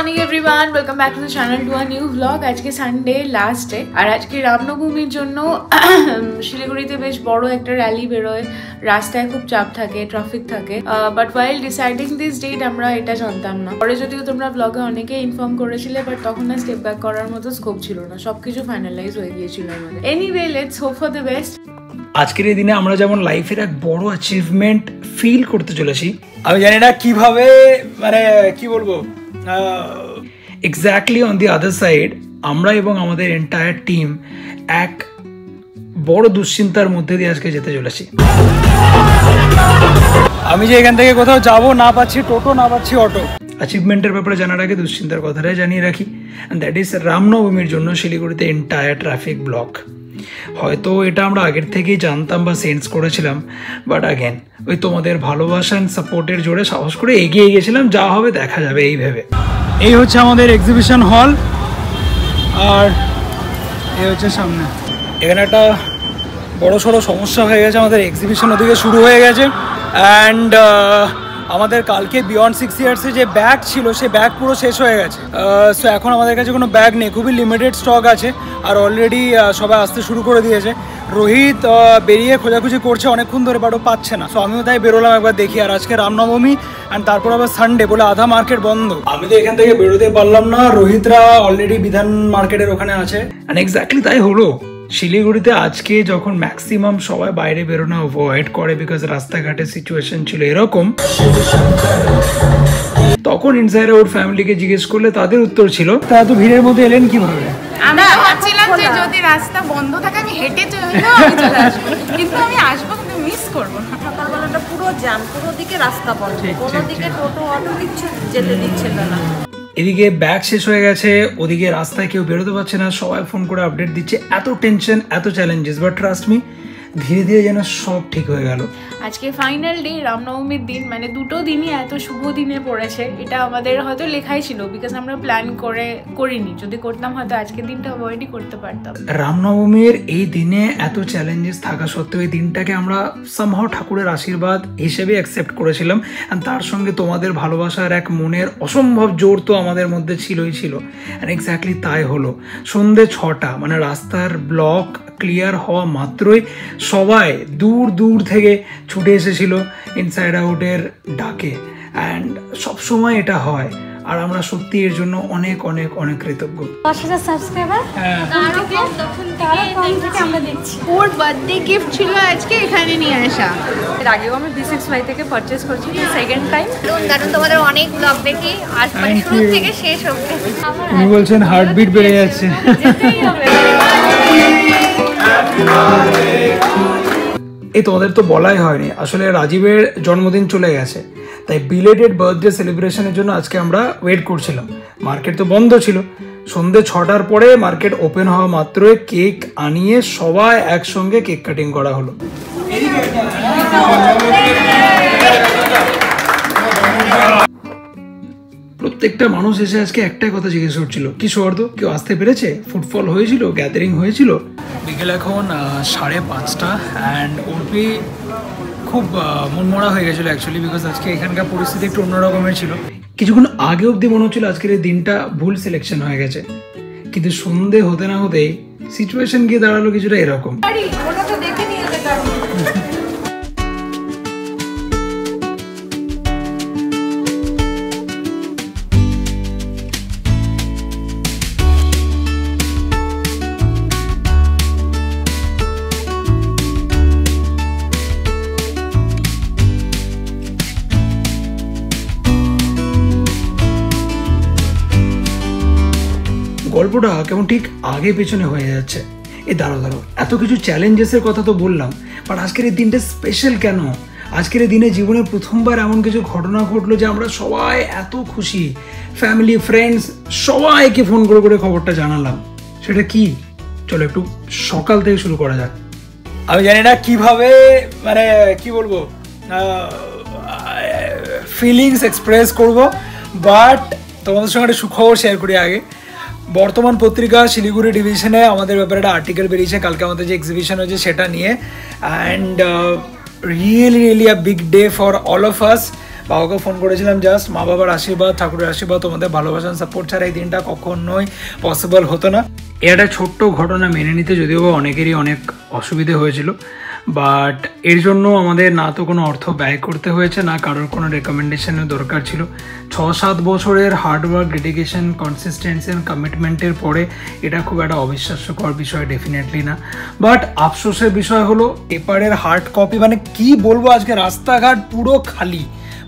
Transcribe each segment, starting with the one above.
morning everyone, welcome back to the channel to a new vlog. আজকে Sunday last day আর আজকে রামনবমীর জন্য শিলিগুড়িতে বেশ বড় একটা র্যালি বেরোয়। রাস্তায় খুব চাপ থাকে, ট্রাফিক থাকে, but while deciding this date আমরা এটা জানতাম না। পরে যদিও তোমরা ব্লগে অনেকে ইনফর্ম করেছিলে, বাট তখন না স্টেপ ব্যাক করার মতো স্কোপ ছিল না, সবকিছু ফাইনালাইজ হয়ে গিয়েছিল আমাদের। Anyway, let's hope for the best. আজকের এই দিনে আমরা যেমন লাইফের এক বড় অ্যাচিভমেন্ট ফিল করতে চলেছি, আমি জানি না কিভাবে, মানে কি বলবো, exactly on the other side আমরা এবং আমাদের এন্টায়ার টিম এক বড় দুশ্চিন্তার মধ্যে দিয়ে আজকে যেতে চলেছি। আমি যে এখান থেকে কোথাও যাব না পাচ্ছি টোটো, না পাচ্ছি অটো। অ্যাচিভমেন্টের ব্যাপারে জানার আগে দুশ্চিন্তার কথাটাই জানিয়ে রাখি, অ্যান্ড দ্যাট ইজ রামনবমীর জন্য শিলিগুড়িতে এন্টায়ার ট্রাফিক ব্লক। হয়তো এটা আমরা আগের থেকেই জানতাম বা সেন্স করেছিলাম, বাট আগেন ওই তোমাদের ভালোবাসা অ্যান্ড সাপোর্টের জোরে সাহস করে এগিয়ে গেছিলাম, যা হবে দেখা যাবে এই ভেবে। এই হচ্ছে আমাদের এক্সিবিশন হল, আর এই হচ্ছে সামনে। এখানে একটা বড় সড়ো সমস্যা হয়ে গেছে, আমাদের এক্সিবিশন ওদিকে শুরু হয়ে গেছে, অ্যান্ড আমাদের কালকে বিয়ন্ড 6 ইয়ার্সে যে ব্যাগ ছিল সে ব্যাগ পুরো শেষ হয়ে গেছে। সো এখন আমাদের কাছে কোনো ব্যাগ নেই, খুবই লিমিটেড স্টক আছে, আর অলরেডি সবাই আসতে শুরু করে দিয়েছে। রোহিত বেরিয়ে খোঁজাখুঁজি করছে অনেকক্ষণ ধরে, বাটও পাচ্ছে না। সো আমিও তাই বেরোলাম একবার দেখি। আর আজকে রামনবমী অ্যান্ড তারপর আবার সানডে বলে আধা মার্কেট বন্ধ। আমি তো এখান থেকে বেরোতে পারলাম না, রোহিতরা অলরেডি বিধান মার্কেটের ওখানে আছে। অ্যান্ড এক্স্যাক্টলি তাই হলো। শিলিগুড়িতে আজকে যখন ম্যাক্সিমাম সবাই বাইরে বেরোনো অ্যাভয়েড করে বিকজ রাস্তাঘাটের সিচুয়েশন ছিল এরকম, তখন ইনসাইডার ওর ফ্যামিলিকে জিজ্ঞেস করলে তাদের উত্তর ছিল, তা এত ভিড়ের মধ্যে এলেন কিভাবে? আমরা ভাবছিলাম যে যদি রাস্তা বন্ধ থাকে আমি হেঁটে চলে আসবো, কিন্তু আমি আসবো কিন্তু মিস করবো না। সকালবেলাটা পুরো জ্যাম, পুরো দিকে রাস্তা বন্ধ, কোনো দিকে টোটো অটো কিছু যেতে দিচ্ছিল না। এদিকে ব্যাগ শেষ হয়ে গেছে, ওদিকে রাস্তায় কেউ বেরোতে পারছে না, সবাই ফোন করে আপডেট দিচ্ছে। এত টেনশন, এত চ্যালেঞ্জেস, বাট ট্রাস্ট মি ধীরে ধীরে যেন সব ঠিক হয়ে গেল। আজকে ফাইনাল ডে, রামনবমীর দিন, মানে দুটো দিনই এত শুভ দিনে পড়েছে। এটা আমাদের হয়তো লেখাই ছিল, বিকজ আমরা প্ল্যান করিনি। যদি করতাম হয়তো আজকের দিনটা অ্যাভয়েডই করতে পারতাম। রামনবমীর এই দিনে এত চ্যালেঞ্জেস থাকা সত্ত্বেও এই দিনটাকে আমরা সামহাও ঠাকুরের আশীর্বাদ হিসেবে অ্যাকসেপ্ট করেছিলাম, অ্যান্ড তার সঙ্গে তোমাদের ভালোবাসার এক মনের অসম্ভব জোর তো আমাদের মধ্যে ছিলই ছিল। অ্যান্ড এক্স্যাক্টলি তাই হলো। সন্ধ্যে 6টা, মানে রাস্তার ব্লক ক্লিয়ার হওয়া মাত্রই সবাই দূর দূর থেকে ছুটে এসেছিল ইনসাইড আউটের ডাকে, অ্যান্ড সবসময় এটা হয়, আর আমরা সত্যি এর জন্য অনেক অনেক অনেক কৃতজ্ঞ। 10,000 সাবস্ক্রাইবার, আমরা দেখছি। ওর বার্থডে গিফট ছিল আজকে এখানে নিয়ে আসা। এর আগেও আমি B6Y থেকে পারচেজ করছি, সেকেন্ড টাইম। কারণ তোমাদের অনেক ব্লগ দেখি, আর শুরু থেকে শেষ অবধি উনি বলছেন হার্টবিট বেড়ে যাচ্ছে। এই তোমাদের তো বলাই হয়নি, আসলে রাজীবের জন্মদিন চলে গেছে, তাই বিলেটেড বার্থডে সেলিব্রেশনের জন্য আজকে আমরা ওয়েট করছিলাম। মার্কেট তো বন্ধ ছিল। সন্ধ্যে 6টার পরে মার্কেট ওপেন হওয়া মাত্রই কেক আনিয়ে সবাই একসঙ্গে কেক কাটিং করা হলো। প্রত্যেকটা মানুষ এসে আজকে একটাই কথা জিজ্ঞেস করছিল, কি সৌহার্দ, কেউ আসতে পেরেছে? ফুটফল হয়েছিল, গ্যাদারিং হয়েছিল? বিকেল এখন 5:30, অ্যান্ড ওরপি খুব মনমরা হয়ে গেছিলো অ্যাকচুয়ালি, বিকজ আজকে এখানকার পরিস্থিতি একটু অন্যরকমের ছিল। কিছুক্ষণ আগে অবধি মনে হচ্ছিল আজকের এই দিনটা ভুল সিলেকশন হয়ে গেছে, কিন্তু সন্ধে হতে না হতেই সিচুয়েশন গিয়ে দাঁড়ালো কিছুটা এরকম। গল্পটা কেমন ঠিক আগে পেছনে হয়ে যাচ্ছে। এই দাঁড়ো, এত কিছু চ্যালেঞ্জেসের কথা তো বললাম, বাট আজকের এই দিনটা স্পেশাল কেন? আজকের এই দিনে জীবনের প্রথমবার এমন কিছু ঘটনা ঘটলো যে আমরা সবাই এত খুশি। ফ্যামিলি, ফ্রেন্ডস সবাইকে ফোন করে করে খবরটা জানালাম। সেটা কি? চলো একটু সকাল থেকে শুরু করা যাক। আমি জানি না কিভাবে, মানে কি বলবো, ফিলিংস এক্সপ্রেস করব, বাট তোমাদের সঙ্গে একটা সুখবর শেয়ার করি আগে। বর্তমান পত্রিকা শিলিগুড়ি ডিভিশনে আমাদের ব্যাপারে একটা আর্টিকেল বেরিয়েছে কালকে আমাদের যে এক্সিবিশন হয়েছে সেটা নিয়ে, and really a big day for all of us. বাবাকে ফোন করেছিলাম জাস্ট, মা বাবার আশীর্বাদ, ঠাকুরের আশীর্বাদ, তোমাদের ভালোবাসা সাপোর্ট ছাড়া এই দিনটা কখনোই পসিবল হতো না। এটা ছোট্ট ঘটনা মেনে নিতে যদিও অনেকেরই অনেক অসুবিধে হয়েছিল, বাট এর জন্য আমাদের না তো কোনো অর্থ ব্যয় করতে হয়েছে, না কারোর কোনো রেকমেন্ডেশনের দরকার ছিল। 6-7 বছরের হার্ডওয়ার্ক, ডেডিকেশন, কনসিস্টেন্সি অ্যান্ড কমিটমেন্টের পরে এটা খুব একটা অবিশ্বাস্যকর বিষয় ডেফিনেটলি না। বাট আফসোসের বিষয় হলো পেপারের হার্ড কপি, মানে কি বলবো, আজকে রাস্তাঘাট পুরো খালি,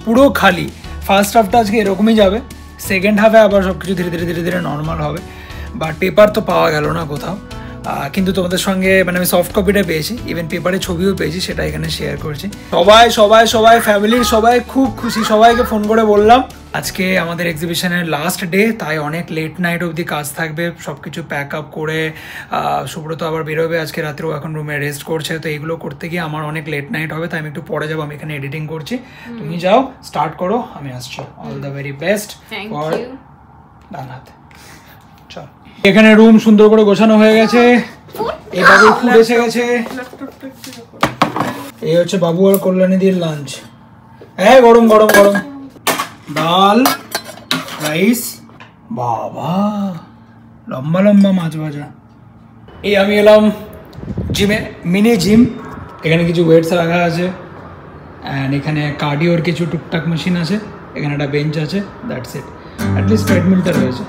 পুরো খালি। ফার্স্ট হাফটা আজকে এরকমই যাবে, সেকেন্ড হাফে আবার সব কিছু ধীরে ধীরে ধীরে ধীরে নর্মাল হবে। বাট পেপার তো পাওয়া গেল না কোথাও, কিন্তু তোমাদের সঙ্গে মানে আমি সফট কপিটা পেয়েছি, ইভেন পেপারে ছবিও পেয়েছি, সেটা এখানে শেয়ার করছি। সবাই সবাই সবাই ফ্যামিলির সবাই খুব খুশি, সবাইকে ফোন করে বললাম আজকে আমাদের এক্সিবিশনের লাস্ট ডে, তাই অনেক লেট নাইট অবধি কাজ থাকবে, সব কিছু প্যাক আপ করে সুব্রত আবার বেরোবে আজকে রাত্রেও, এখন রুমে রেস্ট করছে, তো এইগুলো করতে গিয়ে আমার অনেক লেট নাইট হবে, তাই আমি একটু পরে যাবো, আমি এখানে এডিটিং করছি। তুমি যাও, স্টার্ট করো, আমি আসছি। All the very best for ডানহাত। চল, এখানে রুম সুন্দর করে গোছানো হয়ে গেছে, এই বাবুর ফুড এসে গেছে, এই হচ্ছে বাবু আর কল্যাণীদির লাঞ্চ। হ্যাঁ, গরম গরম গরম ডাল, রাইস, বাবা লম্বা লম্বা মাছ ভাজা। এই আমি এলাম জিমে, মিনি জিম, এখানে কিছু ওয়েটস রাখা আছে, অ্যান্ড এখানে কার্ডিওর কিছু টুকটাক মেশিন আছে, এখানে একটা বেঞ্চ আছে, দ্যাটস ইট। অ্যাটলিস্ট ট্রেডমিলটা রয়েছে।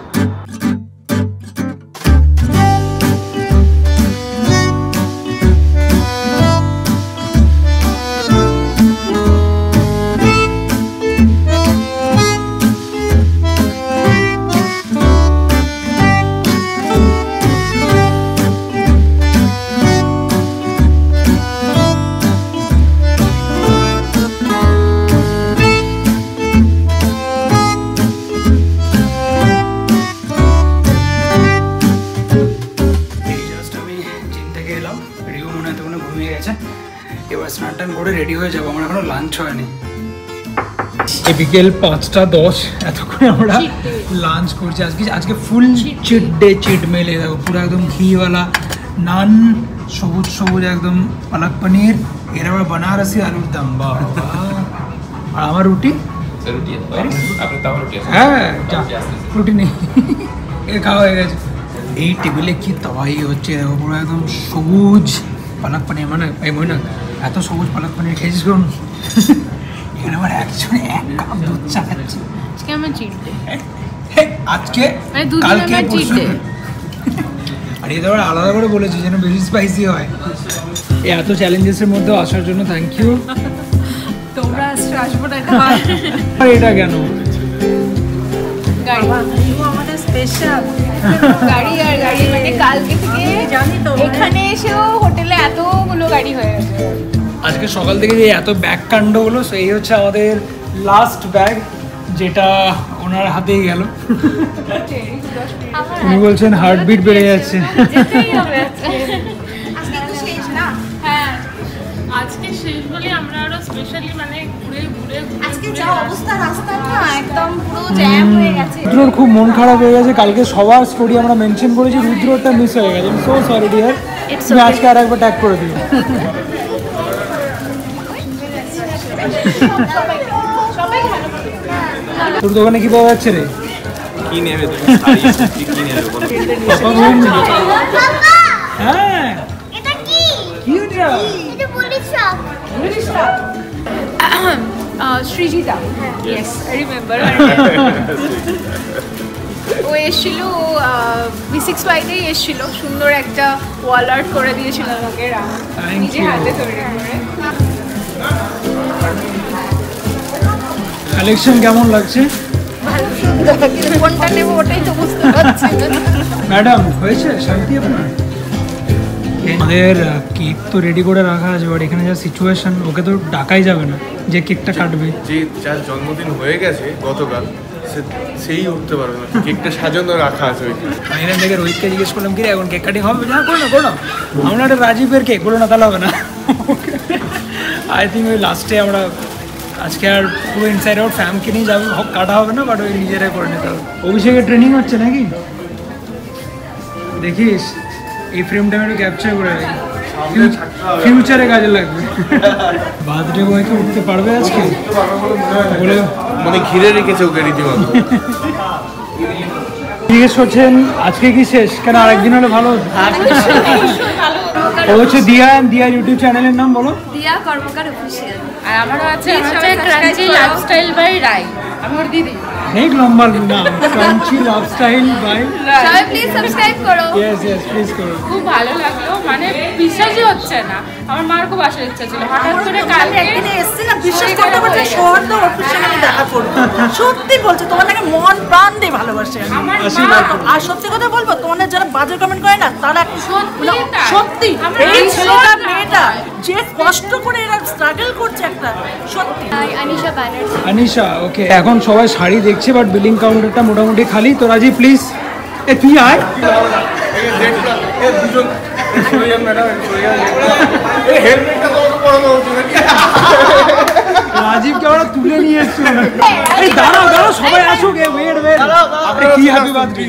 এবার স্নান টান করে রেডি হয়ে যাবো, আমার এখনো লাঞ্চ হয়নি। বিকেল 5:10, এতক্ষণে আমরা লাঞ্চ করছি। আজকে ফুল চিট ডে, চিট মেল। দেখো পুরো একদম ঘিওয়ালা নান, সবুজ সবুজ একদম পালক পনির, এর আবার বানারসি আলুর দম, বাবা। আর আমার রুটি, হ্যাঁ রুটি নেই, এ খাওয়া হয়ে গেছে। এই টেবিলে কি তাওয়াই হচ্ছে, দেখো পুরো একদম সবুজ পালক পনির, মানে এই মনে এত সবুজ পালক পনির খেয়েছিস কোন? এখানে আবার একজনে 1 কাপ দুধ চা খাচ্ছে। আজকে আমার চিট ডে, আজকে মানে দুদিন কালকে আমার চিট ডে। আর এটা আবার আলাদা করে বলেছি যেন বেশি স্পাইসি হয়। এই এত চ্যালেঞ্জেসের মধ্যে আসার জন্য থ্যাংক ইউ। তোমরা আসবো না, আর এটা কেন? গাড়ি আমাদের স্পেশাল গাড়ি, আর গাড়ি মানে কালকে থেকে জানি তো, এখানে এসেও হোটেলে এতগুলো গাড়ি হয়ে গেছে। আজকে সকাল থেকে যে এত ব্যাগ কাণ্ড হলো, সেই হচ্ছে আমাদের লাস্ট ব্যাগ, যেটা ওনার হাতেই গেল। উনি বলছেন হার্টবিট বেড়ে যাচ্ছে। আজকে শেষ বলে আমরা আরো স্পেশালি মানে ঘুরে ঘুরে আজকে যা অবস্থা রাস্তা না একদম পুরো জ্যাম হয়ে গেছে। রুদ্রর খুব মন খারাপ হয়ে গেছে, কালকে সবার স্টোরি আমরা মেনশন করেছি, রুদ্রটা মিস হয়ে গেছে। সো সরি ডিয়ার, তুমি আজকে আর একবার ট্যাগ করে দিও। তোর দোকানে কি পাওয়া যাচ্ছে রে? কি নেবে তুমি? শাড়ি কি নেবে বলো? হ্যাঁ, এটা কি? কি এটা? এটা police shop. Police shop? Srijita, yes I remember. ও এসেছিল, ও V6Y-তেই এসেছিল, সুন্দর একটা ওয়াল আর্ট করে দিয়েছিল আমাকে, নিজে হাতে তৈরি করে। কালেকশন কেমন লাগছে? ভালো সুন্দর, কিন্তু কোনটা নেবো ওটাই তো বুঝতে পারছি না। ম্যাডাম হয়েছে শান্তি আপনার? আমাদের কেক তো রেডি করে রাখা আছে, বাট এখানে যা সিচুয়েশন, ওকে তো ডাকাই যাবে না যে কেকটা কাটবে। যে যার জন্মদিন হয়ে গেছে গতকাল, সেই উঠতে পারবে না, কেকটা সাজানো রাখা আছে ওইখানে। আমি এখান থেকে রোহিতকে জিজ্ঞেস করলাম কি রে এখন কেক কাটিং হবে? না করো না করো না, আমরা একটা রাজীবের কেক, বলো না তাহলে হবে না। আই থিঙ্ক ওই লাস্টে আমরা আজকে আর পুরো ইনসাইড আউট ফ্যামকে নিয়ে যাবো, কাটা হবে না, বাট ওই নিজেরাই করে নিতে হবে। অভিষেকের ট্রেনিং হচ্ছে নাকি? দেখিস এই ফ্রেমটা আমি একটু ক্যাপচার করে রাখি। ফিউচারে কাজে লাগবে। বার্থডে বয় কি উঠতে পারবে আজকে বলে মানে ঘিরে রেখেছে ওকে রীতিমতো। জিজ্ঞেস করছেন আজকে কি শেষ, কেন আরেকদিন হলে ভালো হতো। ও হচ্ছে দিয়া ইউটিউব চ্যানেলের নাম বলো। দিয়া কর্মকার অফিসিয়াল। আর আমারও আছে ক্রাঞ্চি লাইফস্টাইল বাই রাই, আমার দিদি। অনেক লম্বা নাম, ক্রাঞ্চি লাইফস্টাইল বাই। সবাই প্লিজ সাবস্ক্রাইব করো। ইয়েস প্লিজ করো। খুব ভালো লাগলো, মানে বিশ্বাসই হচ্ছে না। আমার মার খুব আসার ইচ্ছা ছিল, হঠাৎ করে কালকে এসছি না, বিশ্বাস করতে পারছি শহর তো অফিসিয়ালি দেখা করবো। সত্যি বলছি, তোমাদেরকে মন প্রাণ দিয়ে ভালোবাসে। আর সত্যি কথা বলবো, তোমাদের যারা বাজে কমেন্ট করে না তারা সত্যি এই ছেলেটা মেয়েটা যে কষ্ট করে এরা স্ট্রাগল করছে একটা, সত্যি। আনিশা ব্যানার্জি। আনিশা, ওকে। এখন সবাই শাড়ি দেখছে, বাট বিলিং কাউন্টারটা মোটামুটি খালি। তো রাজি প্লিজ তুই আয়। রাজীবকে আমরা তুলে নিয়ে এসছি। এই দাঁড়াও সবাই আসুক, ওয়েট আপনি কি হ্যাপি বার্থডে।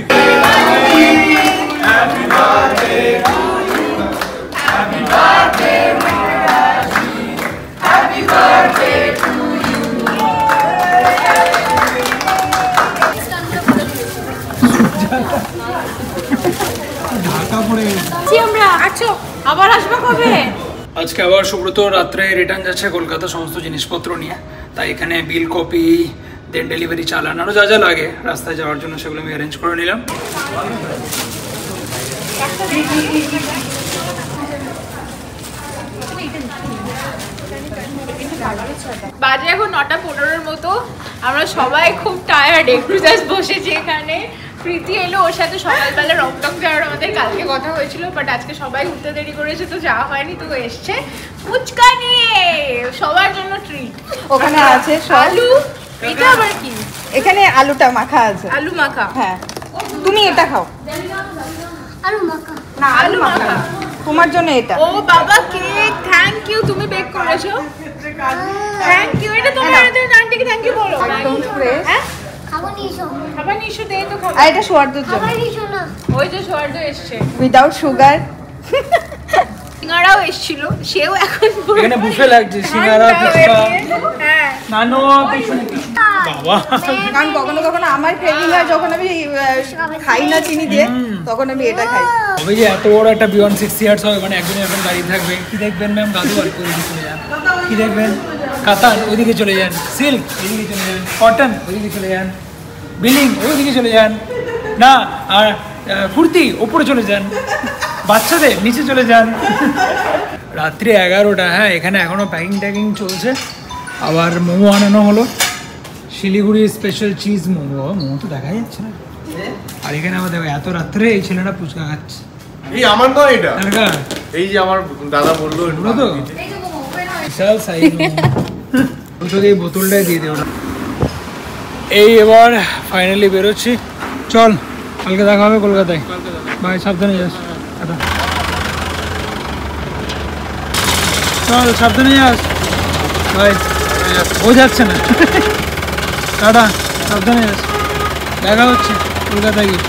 ঢাকা পড়ে আমরা আছো, আবার আসবো কবে? আজকে আবার সুব্রত রাত্রে রিটার্ন যাচ্ছে কলকাতা সমস্ত জিনিসপত্র নিয়ে। তাই এখানে বিল কপি, দেন ডেলিভারি চালান, আরও যা যা লাগে রাস্তায় যাওয়ার জন্য সেগুলো আমি অ্যারেঞ্জ করে নিলাম। বাজে এখন 9:15 মতো। আমরা সবাই খুব টায়ার্ড, একটু জাস্ট বসেছি এখানে। প্রীতি এলো, ওর সাথে সকালবেলা রংটং যাওয়ার আমাদের কালকে কথা হয়েছিল, বাট আজকে সবাই উঠতে দেরি করেছে তো যাওয়া হয়নি। তো এসছে ফুচকা নিয়ে, সবার জন্য ট্রিট। ওখানে আছে আলু, এটা আবার কি? এখানে আলুটা মাখা আছে। আলু মাখা। হ্যাঁ, তুমি এটা খাও। আলু মাখা না, আলু মাখা তোমার জন্য এটা। ও বাবা, কেক, থ্যাংক ইউ, তুমি বেক করেছো, থ্যাংক ইউ। এটা তোমার আন্টিকে থ্যাংক ইউ বলো। একদম ফ্রেশ। হ্যাঁ, খাবার নিশো দে তো খাবার। আর এটা সোয়ার্দুর জন্য। ওই যে সোয়ার্দ এসছে উইদাউট সুগার। সিঙ্গারাও এসেছিল, সেও এখন এখানে বুফে লাগছে, সিঙ্গারা, ফুচকা, হ্যাঁ নানো, বাবা। কারণ কখনো কখনো আমার ক্রেভিং হয় যখন আমি খাই না চিনি দিয়ে, তখন আমি এটা খাই। তবে যে এত বড় একটা বিয়ন্ড 60 ইয়ার্স হবে, মানে একজন এখন দাঁড়িয়ে থাকবে। কি দেখবেন ম্যাম? গাদু আর ওইদিকে চলে যান। কি দেখবেন? কাতান, ওইদিকে চলে যান। সিল্ক, ওইদিকে চলে যান। কটন, ওইদিকে চলে যান। বিলিং, ওইদিকে চলে যান। না, আর কুর্তি ওপরে চলে যান। বাচ্চাদের নিচে চলে যান। রাত্রি 11টা। হ্যাঁ, এখানে এখনও প্যাকিং চলছে। আবার মোমো আনানো হলো, শিলিগুড়ি স্পেশাল চিজ মোমো। মোমো তো দেখা যাচ্ছে না। আর এখানে আমার দেখো এত রাত্রে এই ছেলেটা ফুচকা খাচ্ছে। এই আমার নয় এটা, দরকার এই যে আমার দাদা বললো এগুলো তো বিশাল সাইজ। তোকে এই বোতলটাই দিয়ে দে ওটা। এই এবার ফাইনালি বেরোচ্ছি। চল, কালকে দেখা হবে কলকাতায়। ভাই সাবধানে যাস। চল সাবধানে যাস ভাই। ও যাচ্ছে না। টাটা, সাবধানে যাস। দেখা হচ্ছে কলকাতায় গিয়ে।